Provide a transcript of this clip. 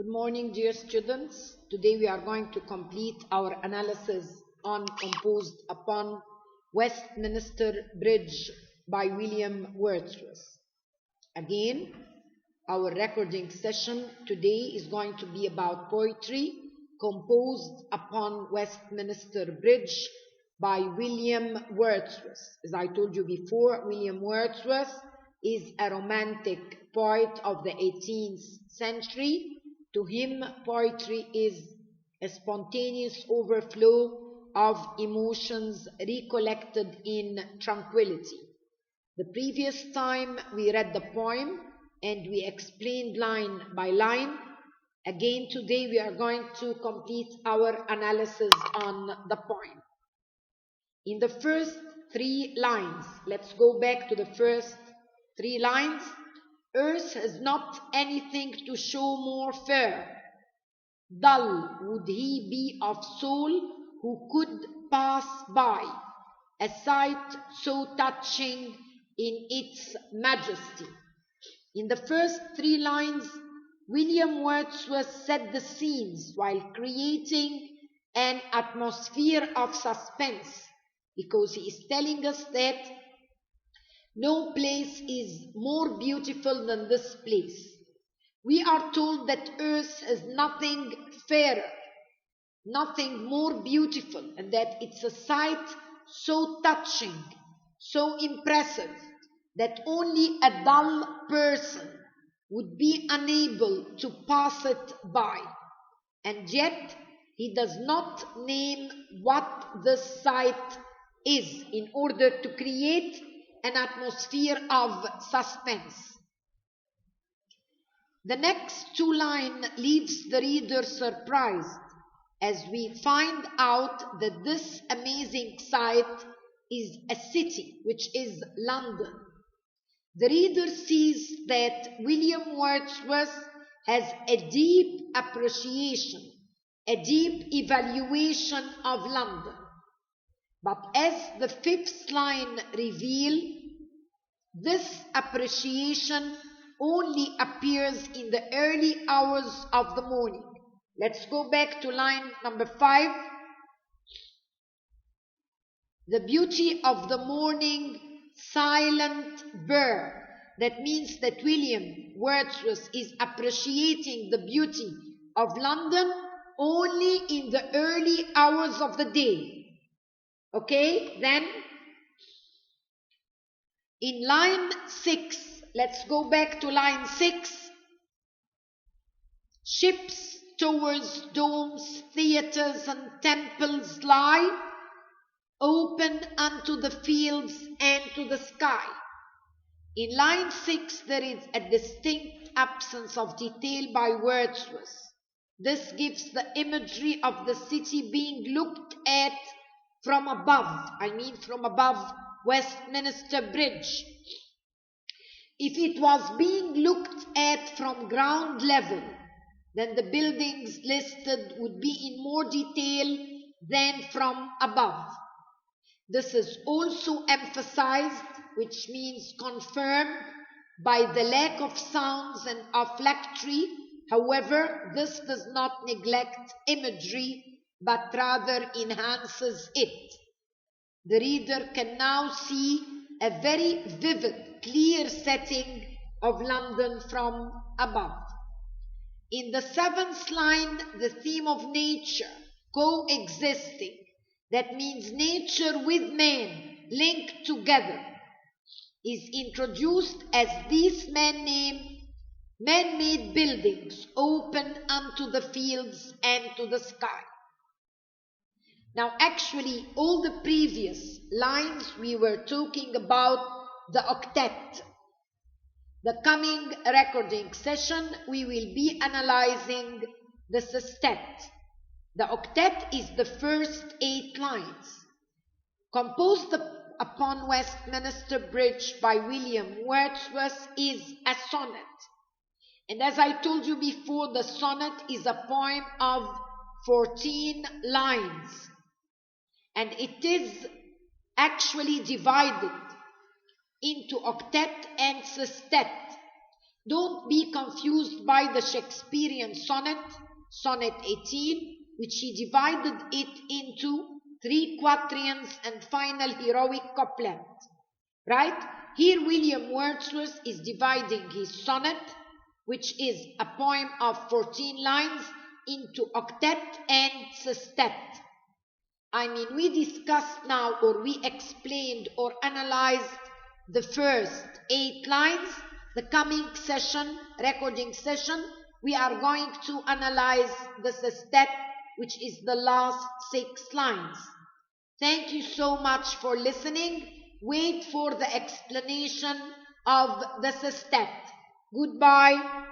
Good morning, dear students. Today we are going to complete our analysis on Composed Upon Westminster Bridge by William Wordsworth. Again, our recording session today is going to be about poetry composed upon Westminster Bridge by William Wordsworth. As I told you before, William Wordsworth is a romantic poet of the 18th century. To him, poetry is a spontaneous overflow of emotions recollected in tranquility. The previous time we read the poem and we explained line by line. Again today we are going to complete our analysis on the poem. In the first three lines, let's go back to the first three lines. Earth has not anything to show more fair. Dull would he be of soul who could pass by, a sight so touching in its majesty. In the first three lines, William Wordsworth set the scenes while creating an atmosphere of suspense, because he is telling us that no place is more beautiful than this place. We are told that earth has nothing fairer, nothing more beautiful, and that it's a sight so touching, so impressive, that only a dull person would be unable to pass it by. And yet, he does not name what this sight is in order to create an atmosphere of suspense. The next two lines leaves the reader surprised as we find out that this amazing sight is a city, which is London. The reader sees that William Wordsworth has a deep appreciation, a deep evaluation of London. But as the fifth line reveals, this appreciation only appears in the early hours of the morning. Let's go back to line number 5. The beauty of the morning, silent bird. That means that William Wordsworth is appreciating the beauty of London only in the early hours of the day. Okay, then in line 6, let's go back to line 6. Ships, towers, domes, theaters, and temples lie open unto the fields and to the sky. In line 6, there is a distinct absence of detail by Wordsworth. This gives the imagery of the city being looked at from above, from above Westminster Bridge. If it was being looked at from ground level, then the buildings listed would be in more detail than from above. This is also emphasized, which means confirmed, by the lack of sounds and of phylactery. However, this does not neglect imagery, but rather enhances it. The reader can now see a very vivid, clear setting of London from above. In the 7th line, the theme of nature, coexisting, that means nature with man, linked together, is introduced as these man-made buildings open unto the fields and to the sky. Now actually all the previous lines we were talking about the octet. The coming recording session we will be analyzing the sestet. The octet is the first 8 lines. Composed Upon Westminster Bridge by William Wordsworth is a sonnet. And as I told you before, the sonnet is a poem of 14 lines. And it is actually divided into octet and sestet. Don't be confused by the Shakespearean sonnet, Sonnet 18, which he divided it into 3 quatrains and final heroic couplet. Right? Here William Wordsworth is dividing his sonnet, which is a poem of 14 lines, into octet and sestet. I mean, we discussed now, or we explained or analyzed the first 8 lines. The coming session, recording session, we are going to analyze the sestet, which is the last 6 lines. Thank you so much for listening. Wait for the explanation of the sestet. Goodbye.